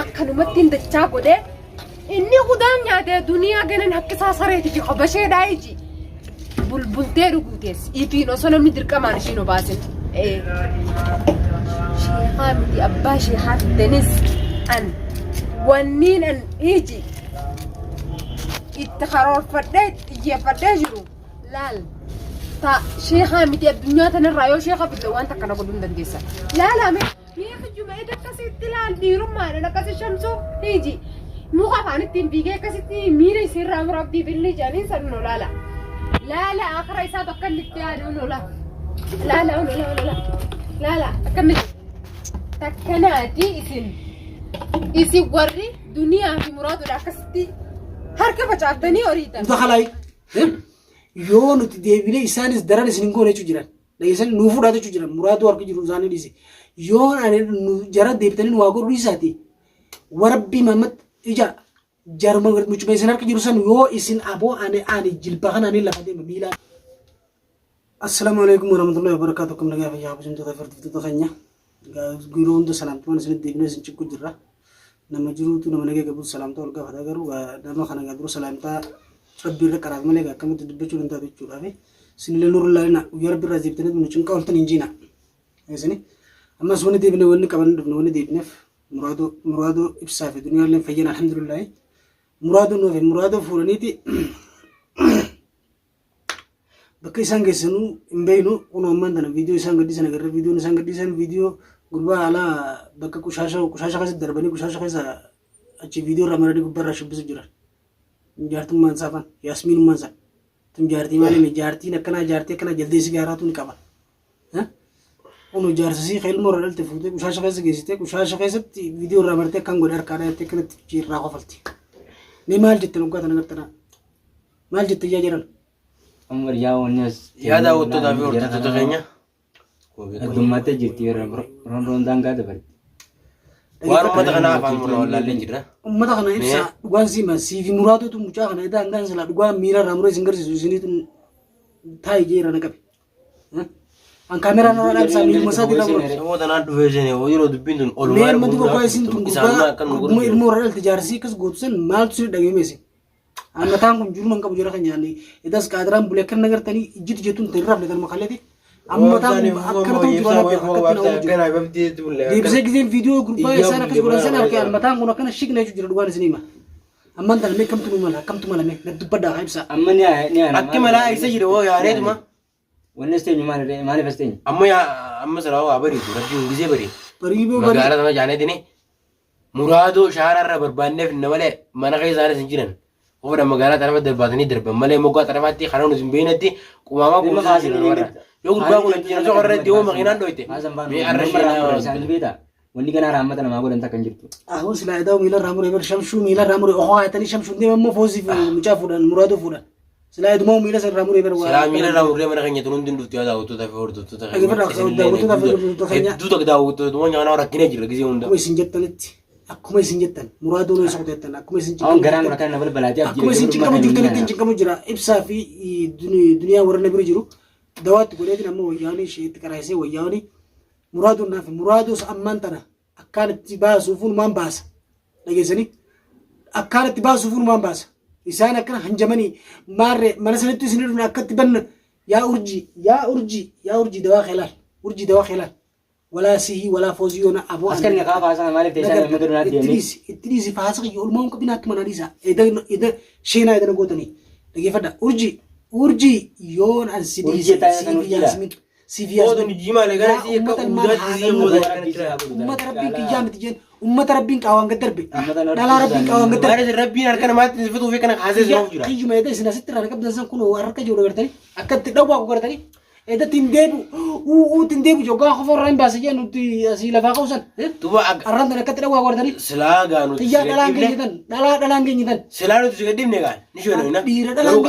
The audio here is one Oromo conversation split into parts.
akkanumatti hin dachaa godhee inni qudaan nyaatee duniyaa ganan hakkisaa sareeti fi qobashee daa'iji bulbultee dhuguutees ifiin osoo namni dirqamaan ishiin obaasin sheekaa miti abbaa sheekaa fiddanis an wanniin an iji itti karoorfadhee xiyyeeffadhee jiru laal ta sheekaa miti addunyaa tanarraa yoo sheekaa fidde waan takkana godhuu hin dandeessa laalame mi'a jumaa akkasitti laal dhiirummaadhaan akkasi shamsuu iji muka afaanittiin fiigee akkasitti miira isiirraa muraabdii billee jaaniin san nu laala laala akira isaa bakka litti yaadu nu laala laala akkanatti takkanaati isin warri duniyaa fi muraadudha akkasitti harka facaaftanii horiitan. Mutakalaayi yoo nuti deebinee isaanis daran isin hin goone jechuu jiran dhageessan nuu fudhaa jechuu jiran muraaduu harka jiru isaanii dhiise yoo jara deebitanii nu waa godhuu dhiisaati warabbii Mahamad ija jaruma mucuma isin harka jiru san yoo isin aboo ani jilba kana ani lafa deema miilaan. Assalaamu alaikum warahmatullahi wabarakatuh. Kam nagaa fayyaa hojjetamtoota firtiftoota keenya yeroo hunda salaamtumaan isin deebinee isin ciqqu jirra. Nama jiruutu nama nagaa qabu salaamtaa ol gaafata garuu nama kana gaa dura salaamtaa rabbii irra qaraaf malee akkamitti dubbachuu danda'a jechuudhaaf sinillee nurra laayina guyyaa rabbii irraa deebitanii nu cinqaa oltan hin jiina. Ammas wanni deebinee wanni qaban dhufne wanni deebineef muraadoo ibsaa fi duniyaallee fayyan alhamdulillah. Muraadoo nuuf muraadoo fuudhaniiti bakka isaan geessanuu hin beeknu kun ammaan tana viidiyoo isaan gadhiisan agarra viidiyoon isaan gadhiisan viidiyoo gurbaa alaa bakka qushaasha keessatti darbanii qushaasha keessa achi viidiyoo irraa maradii gubbaarraa shubbisu jiran jaartummaan saafan yaasmiinummaan isaa tun jaartii malee jaartiin akkanaa jaldeessi gaaraatu ni qaba. Kun jaarsasii ilmoo irraa dhalte fuutee qushaasha keessa geessitee qushaasha keessatti viidiyoo irraa martee akkan godhe harkaadhaa jettee kanatti irraa qofalti. Ni maal jette nuggaa tana gartana maal jette yaa jiran. Umar yaa onnes yaada hojjettoota fi hordoftoota keenya addummaatee jirti roon daangaa dabalti. Waan uummata kanaa afaan murraa wallaallee jirra. Uummata kana ibsa dhugaan siima siifi muraatootu mucaa kana edaan daan sila dhugaan miira irraa muree isin garsiisu isiniitu taa'ee jeera na qabe. An kaameraan irraa dhaabsaa miilma isaati irraa murate. Samoota naan dhufee isheen yeroo dubbiin tun olumaa irra murraa isin tun gubbaa ilmoo irraa dhalte jaarsii akkas gootu san maaltu si dhageemeesi. Mataan kun jiru man qabu jira kan nyaanne edas qaadiraan bulee akka nagartanii ijjitu jettuun ta'e irraa filetan makaleeti. Amma mataan akkana ta'u jiru akkatti deebisee giseen viidiyoo gurbaa isaan akkas godhan sana harkee mataan kun akkana shiqna jechuudha jira dhugaan isin hima. Amman tana mee kamtu mala mee na dubbadhaa ibsa. Amma ni akki malaa isa jira hoo yaaneetuma. Wanni isteenyu maaliif isteenyu? Amma salaa waa bariitu rabbiin gisee barii. Bariiboo barii. Magaalaa sama jaaneetini muraadoo shaararra barbaanneef malee mana keessaanis hin jiran. Oda magaalaa tarafaa darbaatanii darban malee moggaa tarafaatti karaa nuti hin beeknetti qumaamaa kunuunsaa jiran warra. Yoo gurbaa kun ajjina soo irratti yoo makiinaan dhoyte. Mee arra isaan beeta. Wanni kana raammata namaa godhan takka hin jirtu. Ahun silaa edaa miila irraa muree bar shamshuu miila irraa muree ohoo hayatanii shamshuu deema immoo foosii mucaa fuudhan muraadoo fuudhan. Silaa edumoo miila irraa muree bar waa. Silaa miila irraa muree mana keenya tunuun din dhufti yaada hawwattoota fi hordoftoota keenya. Hedduutu akka daawwattoota waan nyaanaa rakkinee jira gisee hunda. Akkuma isin jettanitti akkuma isin jettan muraadoo nu isa kuteettan akkuma isin cinqamu. Garaan rakkan na balbalaatee akkuma isin cinqamu jirtanitti cinqamu jira ibsaa fi duniyaa warra na bira jiru dawaatti godheetiin amma wayyaanii isheetti qaraasee wayyaanii muraadoo naaf muraadoo ammaan tana akkaan itti baasuufuun maan baasa dhageessanii akkaan itti baasuufuun maan baasa isaan akkana hanjamanii maarree mana sanatti isin dhufne akkatti banna yaa urjii dawaa khelaal ولا سيه ولا فوزيونا أبو أسكن نقاف هذا مالك تيشان مدرنا ديني إتريس فاسق يقول ما ممكن بينات مناديسا إذا شينا إذا نقولني لقي فدا أرجي يون السيدي سيفي هذا نجيما لقى سيه كأمودات زي أمة ربي كيام تجين أمة ربي كأوان قدربي دلا ربي كأوان قدربي أنا ربي أركان ما تنفتو في كنا حاسس ما وجرا كي جمعة إذا سناسيت رأنا كبدنا سنكونوا أركا جورا برتني أكد تدوا كوكرتني إذا تندبو جوجا خفور رين باسيجا نوتي أسيلا فاقوسن تبغى أرندنا كتير أبغى وردني سلاغا نوتي تيجا دلانجي جدا سلاغا نوتي سكديم نيجان نشوف هنا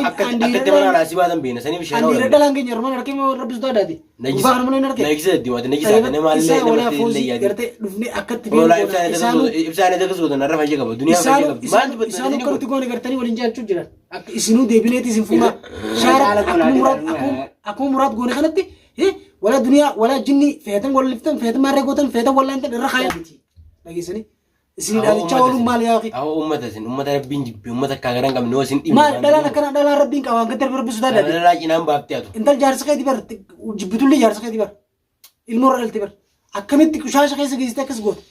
أكد تمنا على سبادم بينا سني بيشنا أندير دلانجي نرمان ركيم ربز دودا دي بار من نركي نجس دي ما تنجس هذا نمال لي ولا فوزي كرتة نفني أكد تبين ولا إبسان تكسر وده نرى فاجئ كبر دنيا فاجئ كبر ما أنت إسانو كرتة كونه كرتني ولينجان شو جرا إسنو دبلتي سنفما شارع أكو مراد كونه خنتي ولا دنيا ولا جني فهتن ولا لفتن فهتن ما رجوتن فهتن ولا أنت الرخاية بتي لقي سني isin dhalichaa ooluun maal yaa akhi Aho ummata sin ummata rabbiin jibbe ummata kaagaran qabne wasin dhimma. maal dhalaan akkana dhalaan rabbiin qaba waan gadi rabbisu taadha Dhalaa cinaan baaftee atu. intal jaarsa keeti bar jibbitullee jaarsa keeti bar ilmoo irra dhalte bar akkamitti kushaasha keessa geessite akkas goota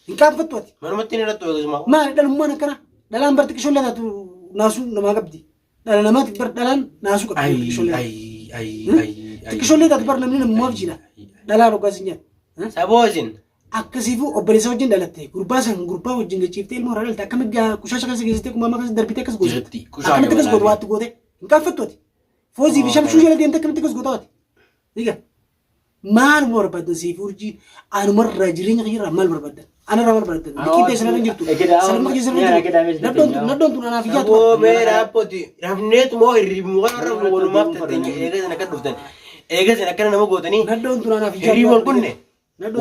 hin qaanfattu ati Manumatti ni irratti akkasuma. maal dhalummaan akkana dhalaan bar xiqqishoollee taatu naasuu namaa qabdi dhala namaati bar dhalaan naasuu qabdi xiqqishoollee xiqqishoollee taatu bar namni namummaaf jira dhalaan hoggaas hin jaan Saboosin. akkasiifuu obboleessa wajjin dhalatte gurbaa san gurbaa wajjin gachiiftee ilmoo irraa dhalte akkamitti kushaasha keessa geessitee kumaama keessa darbitee akkas goote Jirti, akkamitti akkas goote waatti goote hin qaanfattu ati foozii fi shamshuu jala deemte akkamitti akkas goota ati dhiiga maal barbaadan siif urjii anumarraa jireenya keenya maal barbaadan anarraa maal barbaadan liqii teessan irra jirtu salma keessa irra jirtu naddoon tun anaaf ijaatu Saboo mee raappoti rafneetu moo hirribu waan rafnu walumaaf tatteenye eegasan akka dhuftan eegasan akkana nama gootanii naddoon tun anaaf ijaatu hirribu wal kunne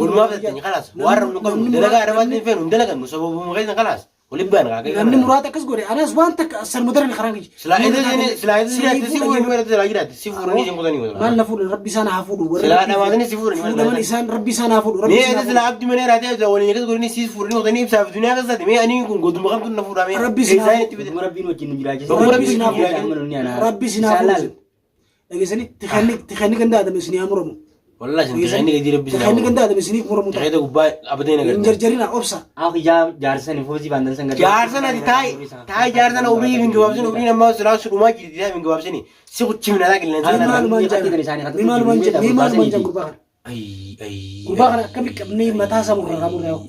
walumaaf tatteenye kalaas waan rafnu qabnu dalagaa arabaatiin feenu hin dalagannu sababuma keessa kalaas waliin baan kaa namni muraata akkas godhe anas waan takka salmudara karaan kiyya silaa eegasan jiraatti si fuudhanii warra silaa jiraatti si fuudhanii isin qotanii maal na fuudhan rabbi isaan haa fuudhu silaa dhamaatanii si fuudhanii fuudhaman isaan rabbi isaan haa fuudhu mee eeda silaa abdi manee raatee abdi waliin eegas godhanii si fuudhanii qotanii ibsaaf duniyaa akkas taate mee anii kun goduma kamtu na fuudhaa mee Rabbi isin haa eegsaan itti bite Rabbiin wajjin nu jiraachisa. rabbi isin haa fuudhu dhageessanii tikhanni ganda adame isin haa muramu والله سنت خليني قدير ربي tikhanni ganda adame isin muramu تخيل قبا أبدين hin أقدر jarjarina obsa Aku jaarsan foozi bandan sangat. جارسنا دي تاي جارسنا وبي من جوابسني وبي لما سلاش وما جدي تاي من جوابسني سيقول شيء من هذاك اللي mi maalumaan jaan gurbaa kana أي gurbaa kana akkami qabnee mataa isaa murraa qaburraa yoo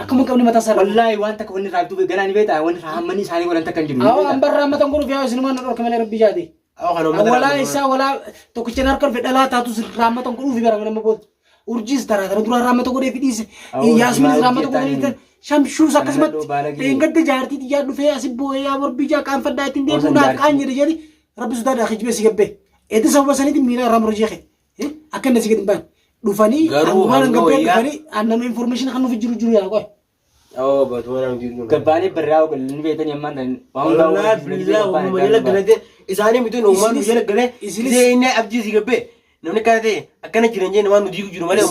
akkuma qabnee mataa isaa Wallahi wanta kau ni raatu begalan ni beta wan rahamani sani walan takkan jiru. awo an barraa matan godhuuf yaa isin waan dhorka malee rabbi jaade أو خلوا walaa isaa walaa tokkicha narkan fedhalaa taatu raammatan godhuuf bara nama boot urjiis taraa kana dura raammata godhee fidhiise yaasmiin raammata godhanii shamshuus akkasumatti eengadda jaartii xiyyaa dhufee asi boo'ee yaa morbii jaa qaanfaddaa ittiin deemuu naaf qaan jedhe jedhi rabbi sodaa daa kijibee si gabbee eedda sababa saniiti miila irraa murra jeeqe akka inni si gadi hin baan dhufanii waan gabbee dhufanii annama information kan nuuf jiru yaa qoy أو بتوانا مديرون Gabbaanii barraa ni beetan yammaan tan. والله بالله وهم يلا قلته إساني ميتون وما يلا قلته إذا إني أبدي زيجبه نمني كذا أكنا جيرانجي نما نديو جيرو ماله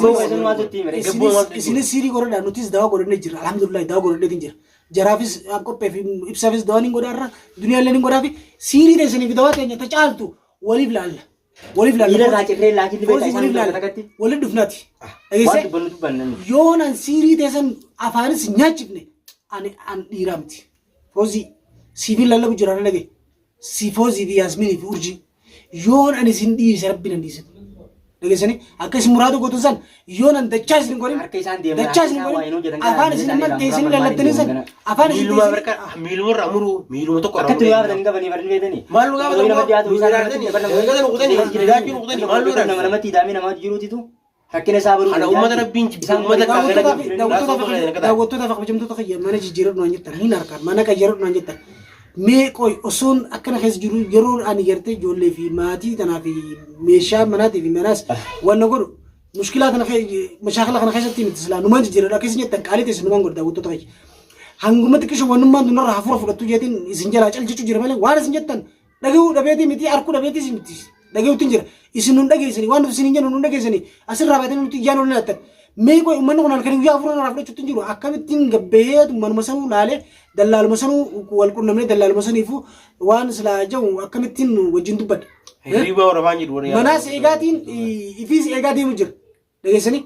isinis siirii godhadha nutis dawaa godhannee jirra alhamdulillah dawaa godhanneetiin jira jaraafis qophee fi ibsaafis dawaan hin godhaarra duniyaallee hin godhaafi siirii teessanii fi dawaa teenya ta caaltu waliif laalla waliif Ila raacirree laakiin ni beeta Foozii isaan waliif laalla takatti. waliin dhufnaati Wanti dhageessee banutu bannan. yoonan siirii teessan afaanis nyaachifne an dhiiraa miti foozii siifin lallabu jira na dhage si foozii fi yaasminii fi urjii yoon ani isin dhiise rabbiin an dhiisin dhageessanii akka isin muraada gootan san yoonan dachaa isin godhin Harka isaan deeman, dachaa harka isin isaan waa inuu godhin jedhan afaan kana isin isaan amma teessanii ilaalan lallabtanii san maal afaan isin ميلو ما teessanii بركة ميلو مرة أمره ميلو متوقع Akkatti waa badanii qabanii barni beetanii. مالو قابل nama namatti hidhamee namaa jiruutitu rakkina isaa baruu أنا أمة ربين أمة daawwattoota fi kabajamtoota kiyya mana jijjiirradhu naan jettan hin harkaan mana qayyarradhu naan jettan mee qoy osoon akkana keessa jiru yeroo ani gartee ijoollee fi maatii tanaa fi meeshaa manaatii fi manaas wanna godhu mushkilaa kana mashaakila kana keessatti miti silaa numaan jijjiirradhu akkasii jettan qaalii teessu numaan godhu daawwattoota kiyya hanguma xiqqisho wannummaan dunarraa hafuura fudhattu jeetiin isin jalaa caljichu jira malee waan isin jettan dhagahuu dhabeetii miti arkuu dhabeetii miti dhagahuutiin jira isin nun dhageessanii waan nuti isin hin jennu nun dhageessanii asirraa baatanii nuti iyyaan ol laattan mee qoy uummanni kun halkanii guyyaa hafuura narraa fudhachuutti jiru akkamittiin gabbee manuma sanuu laalee dallaaluma sanuu wal qunnamnee dallaaluma saniifu waan silaa jahu akkamittiin wajjin dubbadha. هريبا وربان جد وريا Manaas eegaatiin ifiis eegaa deemu jira dhageessanii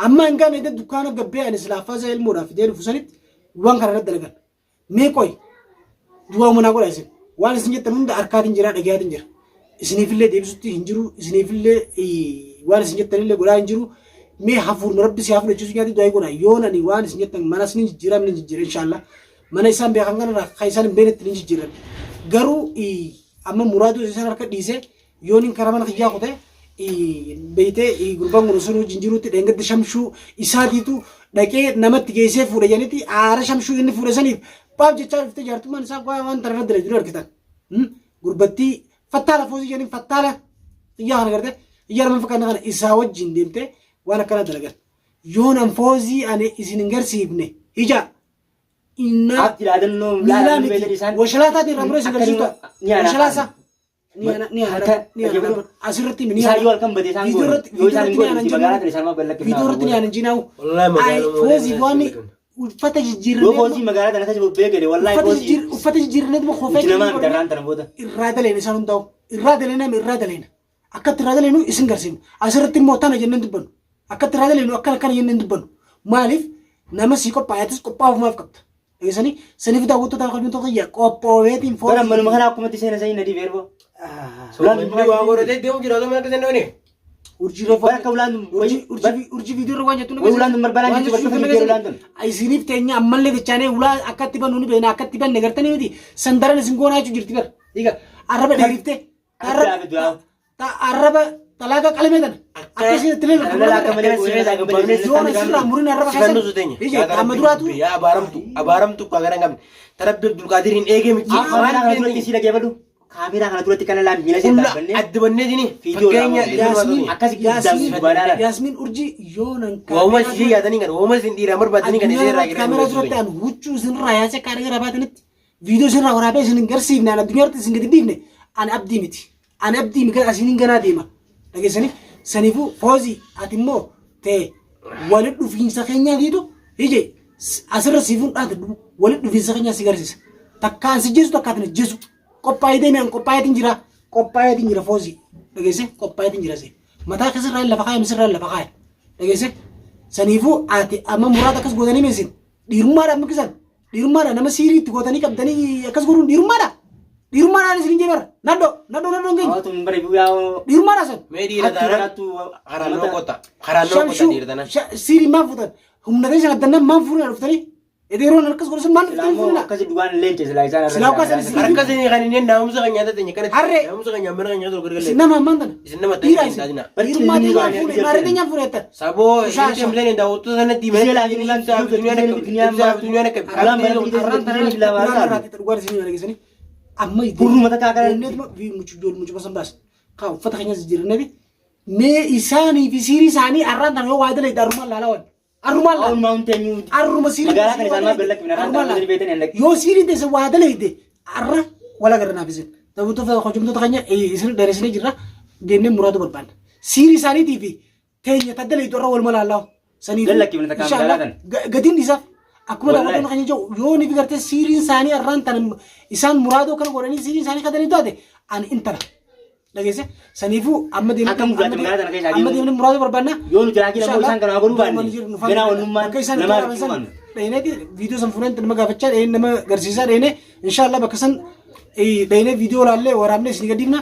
amma hin gaane dukkaana gabbee ani silaa faasaa ilmoodhaaf fidee dhufu sanitti waan kana irratti dalagan mee qoy duwwaa manaa godha isin waan isin jettan hunda harkaatiin jira dhagayaatiin jira isiniifillee deebisutti hin jiru isiniifillee waan isin jettanillee godhaa hin jiru mee hafuurni rabbi si hafuura jechuun nyaati du'aa godha yoon ani waan isin jettan manas ni jijjiiram ni jijjiira inshaalla mana isaan beekan kanarraa kan isaan hin beeknetti ni jijjiiran garuu amma muraadu isaan harka dhiise yoon hin karaa mana kiyyaa kute beeytee gurbaan kun osoo wajjin jirutti dheengadda shamshuu isaatiitu dhaqee namatti geessee fuudha jedhanitti aara shamshuu inni fuudha saniif baaf jechaa dhuftee jaartummaan isaa waan tararra dala jiru argitan gurbattii fattaala foosii jedhanii fattaala xiyyaa kana gartee xiyyaa nama fakkaatan kana isaa wajjin deemtee waan akkana dalagan yoonan foosii ani isin hin garsiifne ija inna Abdi laadannoo miilaa miti washalaataa irraa muree isin garsiiftu washalaasaa asirratti Isaan yoo halkan badee isaan goone yoo isaan hin goone magaalaa ta'e isaan maaf viidiyoorratti ni aanan jinaawu والله ما foosii waan uffata Yoo jijjiirrannee foosii magaalaa kana keessa bubbee gale wallaahi foosii. uffata jijjiirrannee koofee Itti namaa bitarraan tana booda. irraa daleen isaan hundaa'u irraa daleena akkatti irraa daleenu isin garsiifnu asirratti immoo tana jenneen dubbannu akkatti irraa daleenu akkana jenneen dubbannu maaliif nama sii qophaayatis qophaafumaaf qabda eegisanii saniif daawwattoota hojjettoota yaa qophooweetiin Bara manuma kana akkumatti seena sayin na dibeerbo. Sulaan inni waa godhatee deemu jira otoo mana keessa hin dhawne. urjii reeffa Bara akka ulaan urjii viidiyoo irra waan jettu ulaan barbaadaan jechuun bakka fiigee ulaan tun. isiniif teenya ammallee dachaanee ulaa akkatti bannu ni beena akkatti banne gartanii miti sandaran isin goonaa jechuu jirti bar dhiiga arraba dheeriftee arraba talaaqa qalamee tana akkasii itti leelu yoona sirraa muriin arraba Sifannu suteenya. ije amma duraatu Yaa abaaramtu kaa gara hin qabne. Tarabbi Abdulqaadiriin eegee miti. Kaameraa kana duratti si dhagee badu. Kaameraa kana duratti kana laan miila siin Hulla dhaabbannee. adda banneetini. Fiidiyoo Fakkeenya Yaasmiin akkasii giddaan dubaadhaadha. yaasmiin urjii yoonan waa'uma ishee yaadanii kana waa'uma isin dhiiraa barbaadanii kana ishee irraa kaameraa duratti aan huccuu isin irraa yaasee akka gara baatanitti viidiyoo isin irraa waraabee isin hin garsiifne aan addunyaatti isin gadi dhiifne aan abdii miti aan abdii miti asiin ganaa deema dhageessanii saniifuu foozii ati immoo ta'e walitti dhufiinsa keenyaatiitu ije asirra siifuun dhaate walitti dhufiinsa keenyaa si garsiisa takkaan si jeesu takkaatiin jeesu qophaa'ee deemee qophaa'eetiin jira foozii dhageesse qophaa'eetiin jira see mataa akkasirraa lafa kaa'e misirraa lafa kaa'e dhageesse saniifuu ati amma muraata akkas gootanii meessin dhiirummaadhaan mukkisan dhiirummaadhaan nama siirii itti gootanii qabdanii akkas godhuun dhiirummaadhaan isin jeebar naddo keenya Hawaatu hin bare bu'aa. dhiirummaadhaan san mee dhiira taanaan karaan noo qotta dhiira taanaan siirii maan fuutan humna ta'e sana addannaan maan fuudhan dhuftanii edeeroon akkas godhan sun maan dhuftanii Ilaamoo fuudhan akkasii dhugaan leenca silaa isaan Silaa akkasii isin- harka isin kan inni naamsa kan nyaata ta'e kanatti Harree. naamsa kan nyaamana kan nyaata gargalee isin nama ammaan tana isin nama dhiiraa ta'e isin taadina dhiirummaa dhiiraa fuudhe maareetii nyaan fuudheettan saboo Ishaan- ishee mileen daawwattoota sanatti Ishee laakiin ulaan Burruma takkaa kana. uffata keenya jijjiirranneefi mee isaanii fi siirii isaanii arraan tana yoo waa dalee arrumaan laalawan arrumaan laala Oolmaa hunteenyu. arruma siirii Magaalaa kana isaan maal beellakki minaa kan ta'an beetan hin dhaqi. yoo siirii teessa waa dalee arra wala gara naaf isin daawwattoota hojjetoota keenya isin dheeressinee jirra deemnee muraatu barbaanna siirii isaaniitii fi teenya taddalee irra walumaa laallaawu saniif Beellakki minaa takkaa magaalaa kana. gatiin isaaf akkuma Wallahi. daawwattoonni keenya jiru yoo ni gartee siiriin isaanii arraan tan isaan muraadoo kana godhanii siiriin isaanii katanii taate ani intala dhageesse saniifuu amma Akka mugaatti magaalaa tana keessaa amma deemu. deemnee muraadoo barbaanna Yoo nuti raakii lamoo isaan kana godhuu baanne ganaa wannummaan namaa rifuuman. dheeneeti viidiyoo san fuudhanii nama gaafachaa dheenee nama garsiisaa dheenee inshaallah bakka san dheenee viidiyoo laallee waraabnee isin gadiifna